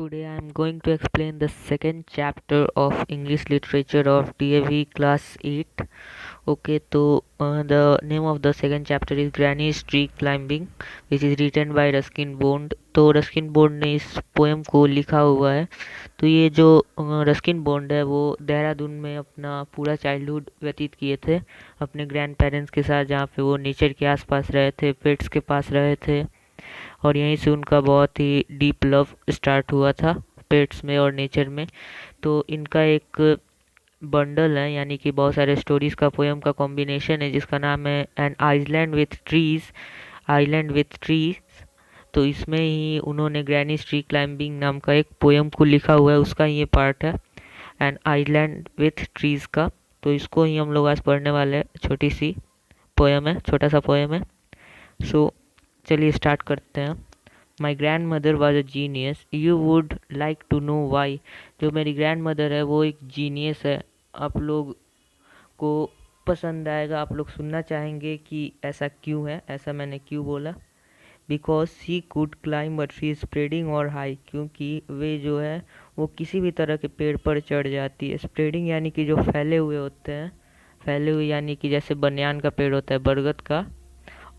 Today I am going to explain the second chapter of English literature of DAV class 8. Okay, so the name of the second chapter is Granny's Tree Climbing, which is written by Ruskin bond. तो Ruskin bond ने इस poem को लिखा हुआ है। तो ये जो रस्किन बॉन्ड है वो देहरादून में अपना पूरा चाइल्डहुड व्यतीत किए थे अपने ग्रैंड पेरेंट्स के साथ, जहाँ पे वो नेचर के आसपास रहे थे, पेट्स के पास रहे थे। और यहीं से उनका बहुत ही डीप लव स्टार्ट हुआ था पेट्स में और नेचर में। तो इनका एक बंडल है, यानी कि बहुत सारे स्टोरीज का पोएम का कॉम्बिनेशन है, जिसका नाम है an island with trees. Island with trees. तो इसमें ही उन्होंने ग्रैनीज ट्री क्लाइंबिंग नाम का एक पोएम को लिखा हुआ है, उसका ये पार्ट है एन आइलैंड विथ ट्रीज का। तो इसको ही हम लोग आज पढ़ने वाले हैं। छोटी सी पोएम है, छोटा सा पोएम है। सो चलिए स्टार्ट करते हैं। My grandmother was a genius, you would like to know why. जो मेरी ग्रैंड मदर है वो एक जीनियस है। आप लोग को पसंद आएगा, आप लोग सुनना चाहेंगे कि ऐसा क्यों है, ऐसा मैंने क्यों बोला। Because she could climb a tree spreading or high, क्योंकि वे जो है वो किसी भी तरह के पेड़ पर चढ़ जाती है। स्प्रेडिंग यानी कि जो फैले हुए होते हैं, फैले हुए यानी कि जैसे बनियान का पेड़ होता है, बरगद का।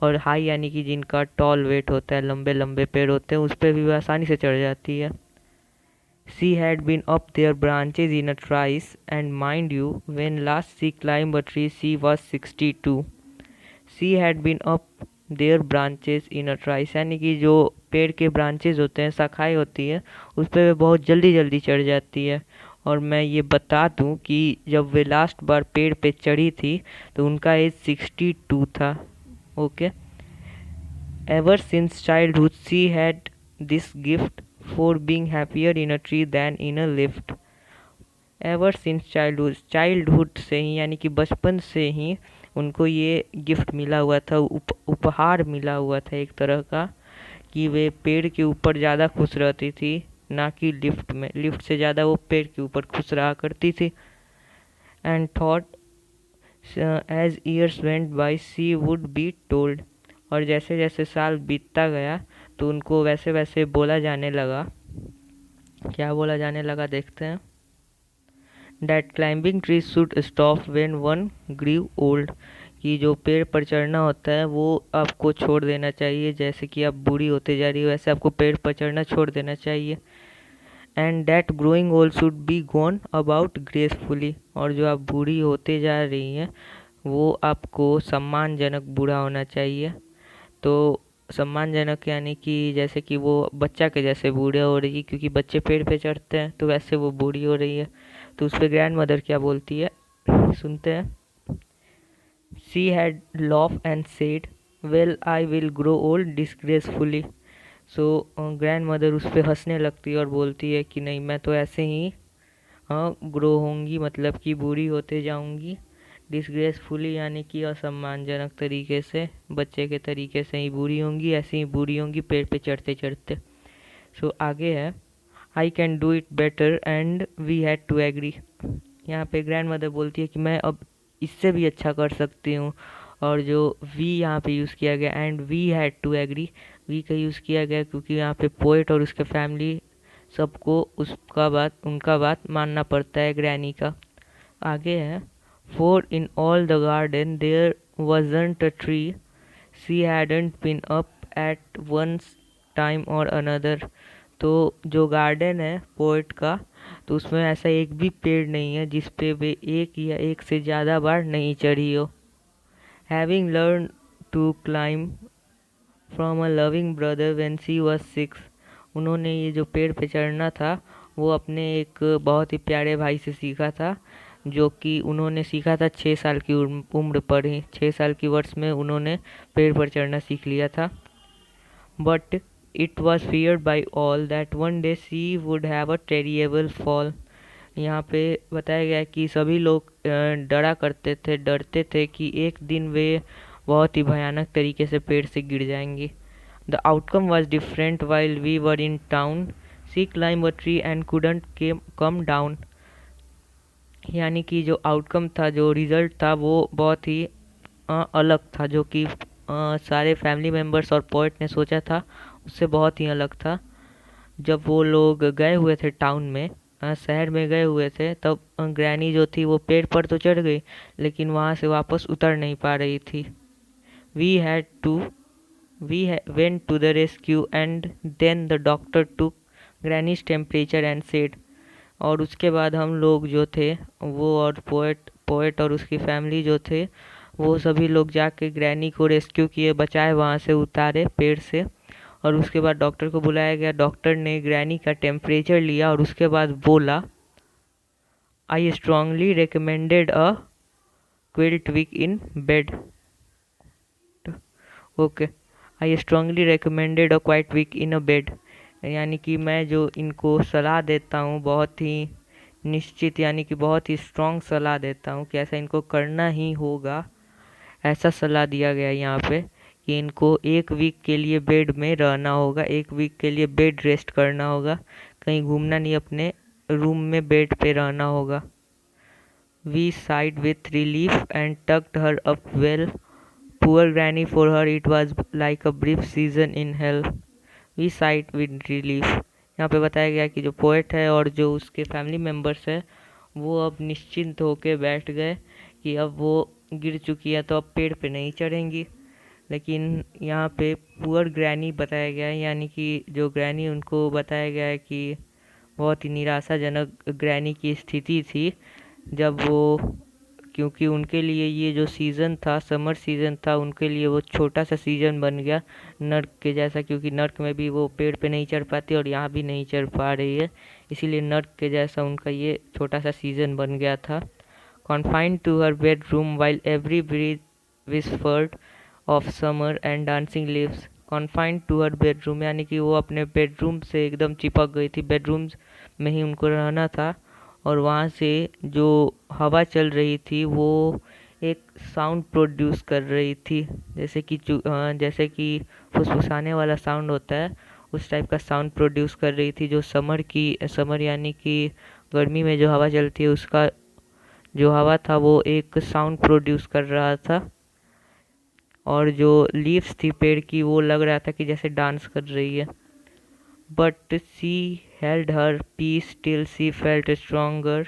और हाई यानी कि जिनका टॉल वेट होता है, लंबे लंबे पेड़ होते हैं, उस पर भी वो आसानी से चढ़ जाती है। She had been up there branches in a trice and mind you when last she climb a tree she was 62। She had been up there branches in a trice यानी कि जो पेड़ के ब्रांचेज होते हैं, शाखाएं होती है, उस पर वे बहुत जल्दी जल्दी चढ़ जाती है। और मैं ये बता दूं कि जब वे लास्ट बार पेड़ पे चढ़ी थी तो उनका एज 62 था। Okay. Ever since childhood, she had this gift for being happier in a tree than in a lift. Ever since childhood, childhood से ही यानी कि बचपन से ही उनको ये गिफ्ट मिला हुआ था, उपहार मिला हुआ था एक तरह का, कि वे पेड़ के ऊपर ज़्यादा खुश रहती थी, ना कि लिफ्ट में। लिफ्ट से ज़्यादा वो पेड़ के ऊपर खुश रहा करती थी। And thought as years went by she would be told. और जैसे जैसे साल बीतता गया तो उनको वैसे वैसे बोला जाने लगा। क्या बोला जाने लगा, देखते हैं। That climbing trees should stop when one grew old, कि जो पेड़ पर चढ़ना होता है वो आपको छोड़ देना चाहिए। जैसे कि आप बूढ़ी होते जा रही हो, वैसे आपको पेड़ पर चढ़ना छोड़ देना चाहिए। And that growing old should be gone about gracefully, और जो आप बूढ़ी होते जा रही हैं वो आपको सम्मानजनक बूढ़ा होना चाहिए। तो सम्मानजनक यानी कि जैसे कि वो बच्चा के जैसे बूढ़े हो रही है, क्योंकि बच्चे पेड़ पे चढ़ते हैं, तो वैसे वो बूढ़ी हो रही है। तो उस पर ग्रैंड मदर क्या बोलती है, सुनते हैं। She had laugh and said, well I will grow old disgracefully. So grandmother उस पर हंसने लगती है और बोलती है कि नहीं, मैं तो ऐसे ही ग्रो होंगी, मतलब कि बूढ़ी होते जाऊंगी। डिसग्रेसफुली यानी कि असम्मानजनक तरीके से, बच्चे के तरीके से ही बूढ़ी होंगी, ऐसे ही बूढ़ी होंगी पेड़ पे चढ़ते चढ़ते। सो आगे है, I can do it better and we had to agree. यहाँ पे ग्रैंड मदर बोलती है कि मैं अब इससे भी अच्छा कर सकती हूँ। और जो वी यहाँ पे यूज़ किया गया, and we had to agree, we का यूज़ किया गया क्योंकि यहाँ पे पोएट और उसके फैमिली सबको उनका बात मानना पड़ता है, ग्रैनी का। आगे है, for in all the garden there wasn't a tree she hadn't been up at one time or another। तो जो गार्डन है पोएट का, तो उसमें ऐसा एक भी पेड़ नहीं है जिस पे वे एक या एक से ज़्यादा बार नहीं चढ़ी हो। Having learn to climb from a loving brother when she was 6। उन्होंने ये जो पेड़ पे चढ़ना था वो अपने एक बहुत ही प्यारे भाई से सीखा था, जो कि उन्होंने सीखा था 6 साल की उम्र पर ही। 6 साल की वर्ष में उन्होंने पेड़ पर चढ़ना सीख लिया था। But it was feared by all that one day she would have a terrible fall. यहाँ पे बताया गया कि सभी लोग डरते थे कि एक दिन वे बहुत ही भयानक तरीके से पेड़ से गिर जाएंगे। The outcome was different while we were in town, she climb a tree and couldn't come down. यानी कि जो आउटकम था, जो रिज़ल्ट था, वो बहुत ही अलग था, जो कि सारे फैमिली मेम्बर्स और पोएट ने सोचा था उससे बहुत ही अलग था। जब वो लोग गए हुए थे टाउन में, शहर में गए हुए थे, तब ग्रैनी जो थी वो पेड़ पर तो चढ़ गई, लेकिन वहाँ से वापस उतर नहीं पा रही थी। We had to we went to the rescue and then the doctor took granny's temperature and said। और उसके बाद हम लोग जो थे वो, और पोएट पोएट और उसकी फैमिली जो थे, वो सभी लोग जाके ग्रैनी को रेस्क्यू किए, बचाए, वहाँ से उतारे पेड़ से। और उसके बाद डॉक्टर को बुलाया गया। डॉक्टर ने ग्रैनी का टेम्परेचर लिया और उसके बाद बोला, I strongly recommended a quilt week in bed. Okay, I strongly recommended a quiet week in a bed, यानी कि मैं जो इनको सलाह देता हूँ, बहुत ही निश्चित यानी कि बहुत ही स्ट्रॉन्ग सलाह देता हूँ कि ऐसा इनको करना ही होगा। ऐसा सलाह दिया गया यहाँ पे कि इनको 1 वीक के लिए बेड में रहना होगा, 1 वीक के लिए बेड रेस्ट करना होगा, कहीं घूमना नहीं, अपने रूम में बेड पे रहना होगा। We sighed with relief and tucked her up well. Poor granny, for her it was like a brief season in hell. We sighed with relief। यहाँ पे बताया गया कि जो पोएट है और जो उसके फैमिली मेम्बर्स है, वो अब निश्चिंत होके बैठ गए कि अब वो गिर चुकी है तो अब पेड़ पे नहीं चढ़ेंगी। लेकिन यहाँ पे पुअर ग्रैनी बताया गया है, यानी कि जो ग्रैनी, उनको बताया गया है कि बहुत ही निराशाजनक ग्रैनी की स्थिति थी जब वो, क्योंकि उनके लिए ये जो सीज़न था, समर सीज़न था, उनके लिए वो छोटा सा सीज़न बन गया नर्क के जैसा, क्योंकि नर्क में भी वो पेड़ पे नहीं चढ़ पाती और यहाँ भी नहीं चढ़ पा रही है, इसीलिए नर्क के जैसा उनका ये छोटा सा सीज़न बन गया था। Confined to her bedroom while every breeze whispered of summer and dancing leaves. Confined to her bedroom, यानी कि वो अपने बेडरूम से एकदम चिपक गई थी, बेडरूम्स में ही उनको रहना था। और वहाँ से जो हवा चल रही थी वो एक साउंड प्रोड्यूस कर रही थी, जैसे कि फुसफुसाने वाला साउंड होता है, उस टाइप का साउंड प्रोड्यूस कर रही थी। जो समर यानी कि गर्मी में जो हवा चलती है, उसका जो हवा था वो एक साउंड प्रोड्यूस कर रहा था। और जो लीव्स थी पेड़ की, वो लग रहा था कि जैसे डांस कर रही है। But she held her peace till she felt stronger,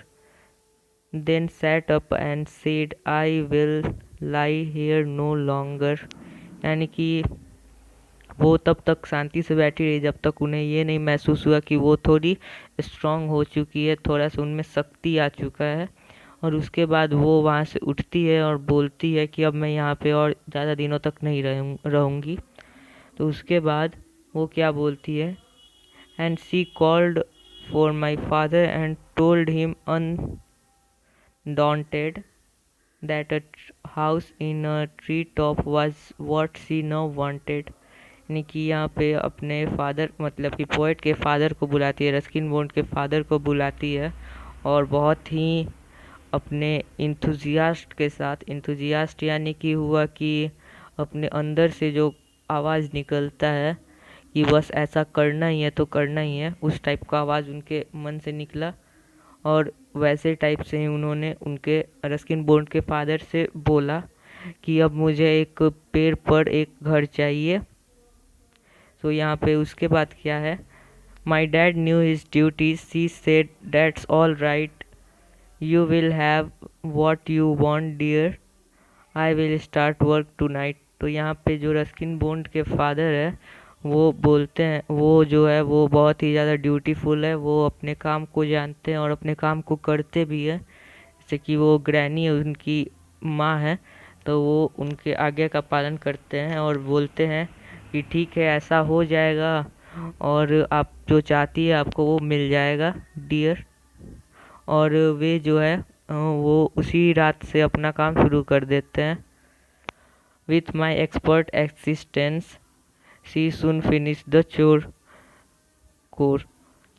then sat up and said, I will lie here no longer। यानी कि वो तब तक शांति से बैठी रही जब तक उन्हें ये नहीं महसूस हुआ कि वो थोड़ी स्ट्रांग हो चुकी है, थोड़ा सा उनमें शक्ति आ चुका है। और उसके बाद वो वहाँ से उठती है और बोलती है कि अब मैं यहाँ पे और ज़्यादा दिनों तक नहीं रहूँगी। तो उसके बाद वो क्या बोलती है, and she called for my father and told him undaunted that a house in a treetop was what she now wanted। यानी कि यहाँ पे अपने फादर, मतलब कि पोएट के फादर को बुलाती है, रस्किन बॉन्ड के फादर को बुलाती है, और बहुत ही अपने इंथुजियास्ट के साथ, इंथुजियास्ट यानी कि हुआ कि अपने अंदर से जो आवाज़ निकलता है कि बस ऐसा करना ही है तो करना ही है, उस टाइप का आवाज़ उनके मन से निकला। और वैसे टाइप से ही उन्होंने उनके रस्किन बॉन्ड के फादर से बोला कि अब मुझे एक पेड़ पर एक घर चाहिए। तो यहाँ पे उसके बाद क्या है, my dad knew his duties, she said that's all right, you will have what you want dear, I will start work tonight. तो यहाँ पे जो रस्किन बॉन्ड के फादर है, वो बोलते हैं, वो जो है वो बहुत ही ज़्यादा ड्यूटीफुल है, वो अपने काम को जानते हैं और अपने काम को करते भी है। जैसे कि वो ग्रैनी उनकी माँ है, तो वो उनके आज्ञा का पालन करते हैं और बोलते हैं कि ठीक है, ऐसा हो जाएगा और आप जो चाहती है आपको वो मिल जाएगा डियर। और वे जो है वो उसी रात से अपना काम शुरू कर देते हैं। With my expert existence she soon finish the chore chore.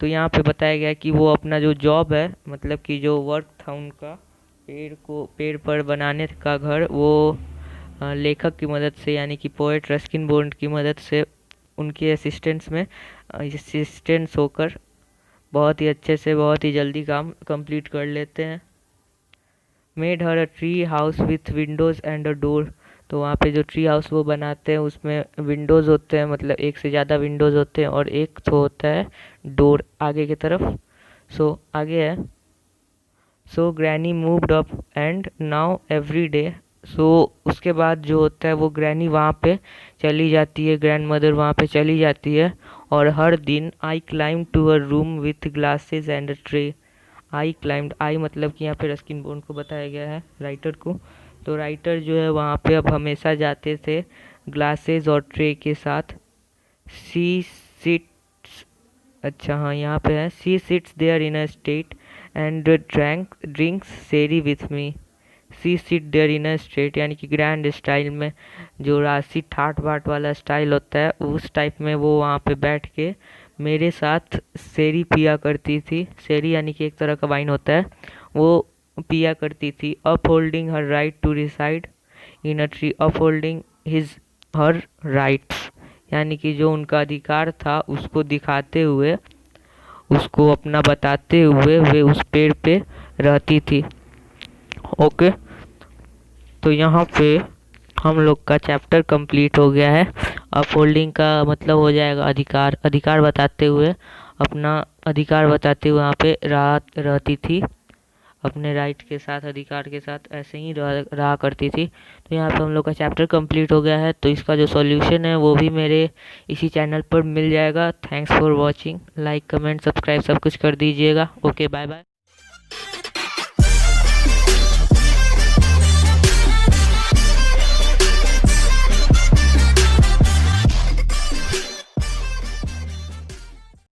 तो यहाँ पे बताया गया कि वो अपना जो जॉब है, मतलब कि जो वर्क था उनका पेड़ पर बनाने का घर, वो लेखक की मदद से, यानी कि पोएट रस्किन बॉन्ड की मदद से, उनके असिस्टेंट्स होकर बहुत ही अच्छे से, बहुत ही जल्दी काम कंप्लीट कर लेते हैं। Made her a tree house with Windows and a door. तो वहाँ पे जो ट्री हाउस वो बनाते हैं उसमें विंडोज़ होते हैं, मतलब एक से ज़्यादा विंडोज़ होते हैं और एक तो होता है डोर आगे की तरफ। सो आगे है, so granny moved up and now every day. So उसके बाद जो होता है वो ग्रैनी वहाँ पे चली जाती है, ग्रैंड मदर वहाँ पे चली जाती है और हर दिन I climb to a room with glasses and a tray. I climbed, I मतलब कि यहाँ पे रस्किन बोन को बताया गया है, राइटर को। तो राइटर जो है वहाँ पे अब हमेशा जाते थे ग्लासेस और ट्रे के साथ। सी सिट्स, अच्छा हाँ यहाँ पे है, she sits there in a state and drinks sherry with me. She sit there in a state यानी कि ग्रैंड स्टाइल में, जो राशि ठाट बाट वाला स्टाइल होता है उस टाइप में वो वहाँ पे बैठ के मेरे साथ सेरी पिया करती थी। सेरी यानी कि एक तरह का वाइन होता है, वो पिया करती थी। Up holding her right to reside in a tree, up holding his her rights यानी कि जो उनका अधिकार था उसको दिखाते हुए, उसको अपना बताते हुए वे उस पेड़ पे रहती थी। ओके, तो यहाँ पे हम लोग का चैप्टर कंप्लीट हो गया है। अपहोल्डिंग का मतलब हो जाएगा अधिकार, अधिकार बताते हुए, अपना अधिकार बताते हुए यहाँ पे रहती थी, अपने राइट के साथ, अधिकार के साथ ऐसे ही रहा करती थी। तो यहाँ पे हम लोग का चैप्टर कंप्लीट हो गया है। तो इसका जो सॉल्यूशन है वो भी मेरे इसी चैनल पर मिल जाएगा। Thanks for watching, like comment subscribe सब कुछ कर दीजिएगा। Okay, bye bye.